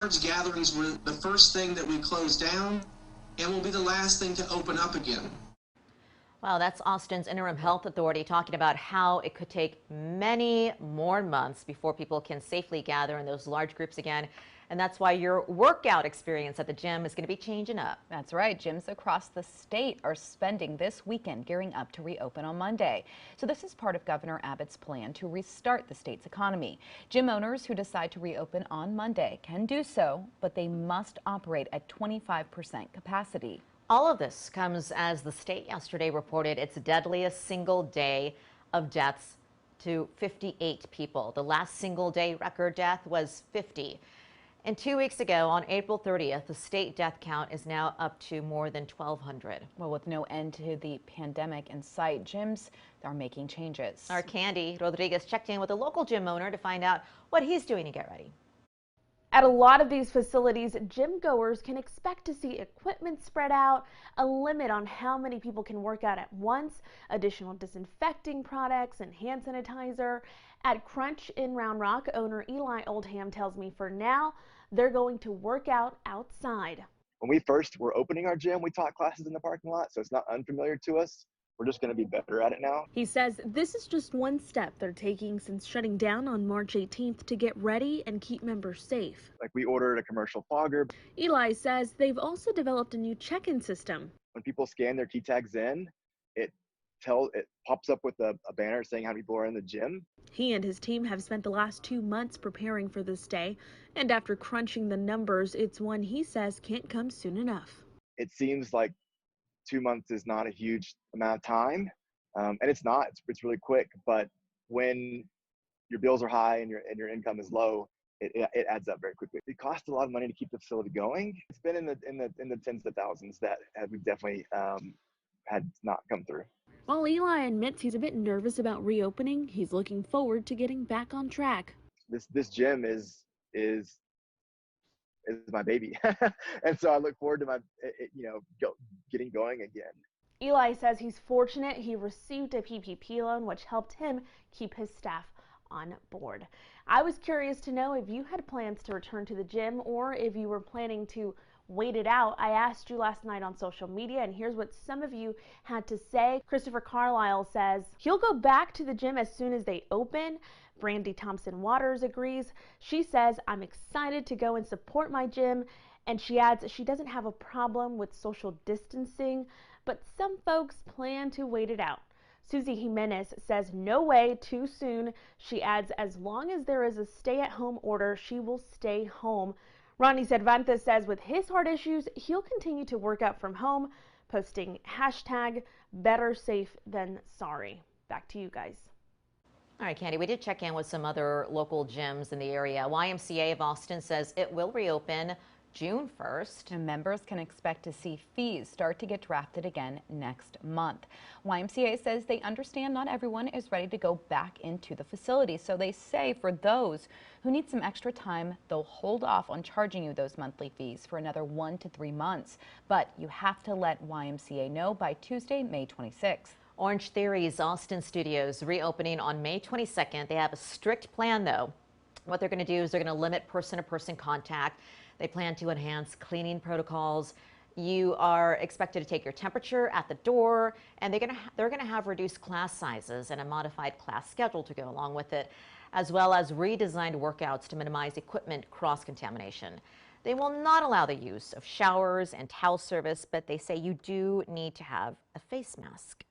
Large gatherings were the first thing that we closed down and will be the last thing to open up again. Well, that's Austin's interim health authority talking about how it could take many more months before people can safely gather in those large groups again. And that's why your workout experience at the gym is going to be changing up. That's right. Gyms across the state are spending this weekend gearing up to reopen on Monday. So this is part of Governor Abbott's plan to restart the state's economy. Gym owners who decide to reopen on Monday can do so, but they must operate at 25% capacity. All of this comes as the state yesterday reported its deadliest single day of deaths to 58 people. The last single day record death was 50. And 2 weeks ago, on April 30th, the state death count is now up to more than 1,200. Well, with no end to the pandemic in sight, gyms are making changes. Our Candy Rodriguez checked in with a local gym owner to find out what he's doing to get ready. At a lot of these facilities, gym goers can expect to see equipment spread out, a limit on how many people can work out at once, additional disinfecting products and hand sanitizer. At Crunch in Round Rock, owner Eli Oldham tells me for now, they're going to work out outside. When we first were opening our gym, we taught classes in the parking lot, so it's not unfamiliar to us. We're just going to be better at it now. He says this is just one step they're taking since shutting down on March 18th to get ready and keep members safe. Like, we ordered a commercial fogger. Eli says they've also developed a new check-in system. When people scan their key tags in, it pops up with a banner saying how many people are in the gym. He and his team have spent the last 2 months preparing for this day, and after crunching the numbers, it's one he says can't come soon enough. It seems like 2 months is not a huge amount of time, and it's not. It's really quick. But when your bills are high and your income is low, it adds up very quickly. It costs a lot of money to keep the facility going. It's been in the tens of thousands that we've definitely had not come through. While Eli admits he's a bit nervous about reopening, he's looking forward to getting back on track. This gym is my baby, and so I look forward to getting going again. Eli says he's fortunate he received a PPP loan, which helped him keep his staff on board. I was curious to know if you had plans to return to the gym or if you were planning to wait it out. I asked you last night on social media, and here's what some of you had to say. Christopher Carlisle says he'll go back to the gym as soon as they open. Brandy Thompson Waters agrees. She says, I'm excited to go and support my gym. And she adds she doesn't have a problem with social distancing, but some folks plan to wait it out. Susie Jimenez says no way, too soon. She adds as long as there is a stay-at-home order, she will stay home. Ronnie Cervantes says with his heart issues, he'll continue to work out from home, posting hashtag better safe than sorry. Back to you guys. All right, Candy, we did check in with some other local gyms in the area. YMCA of Austin says it will reopen June 1st. And members can expect to see fees start to get drafted again next month. YMCA says they understand not everyone is ready to go back into the facility, so they say for those who need some extra time, they'll hold off on charging you those monthly fees for another 1 to 3 months. But you have to let YMCA know by Tuesday, May 26th. Orange Theory's Austin studios reopening on May 22nd. They have a strict plan, though. What they're going to do is they're going to limit person-to-person contact. They plan to enhance cleaning protocols. You are expected to take your temperature at the door, and they're going to have reduced class sizes and a modified class schedule to go along with it, as well as redesigned workouts to minimize equipment cross-contamination. They will not allow the use of showers and towel service, but they say you do need to have a face mask.